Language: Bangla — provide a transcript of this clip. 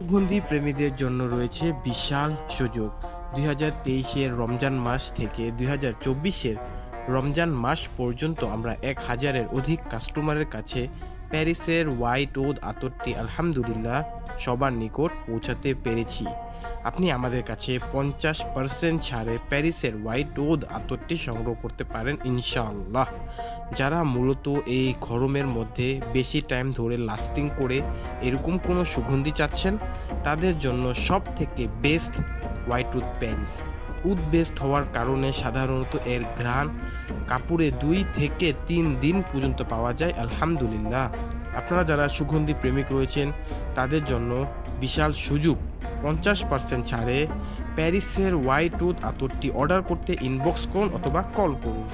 সুগন্ধি প্রেমীদের জন্য রয়েছে বিশাল সুযোগ। 2023-এর রমজান মাস থেকে 2024-এর রমজান মাস পর্যন্ত আমরা 1000-এর অধিক কাস্টমারের কাছে প্যারিসের হোয়াইট ওদ আতরটি আলহামদুলিল্লাহ সবার নিকট পৌঁছাতে পেরেছি। আপনি আমাদের কাছে 50% ছাড়ে প্যারিসের হোয়াইট ওদ আতরটি সংগ্রহ করতে পারেন ইনশাআল্লাহ। যারা মূলত এই গরমের মধ্যে বেশি টাইম ধরে লাস্টিং করে এরকম কোনো সুগন্ধি চাচ্ছেন, তাদের জন্য সব থেকে best white wood Paris. Wood best হওয়ার কারণে সাধারণত এর ঘ্রাণ কাপড়ে 2 থেকে 3 দিন পর্যন্ত পাওয়া যায় আলহামদুলিল্লাহ। আপনারা যারা সুগন্ধি প্রেমিক রয়েছেন তাদের জন্য বিশাল সুযোগ। 50% ছাড়ে প্যারিসের হোয়াইট উড আতরটি অর্ডার করতে ইনবক্স করুন অথবা কল করুন।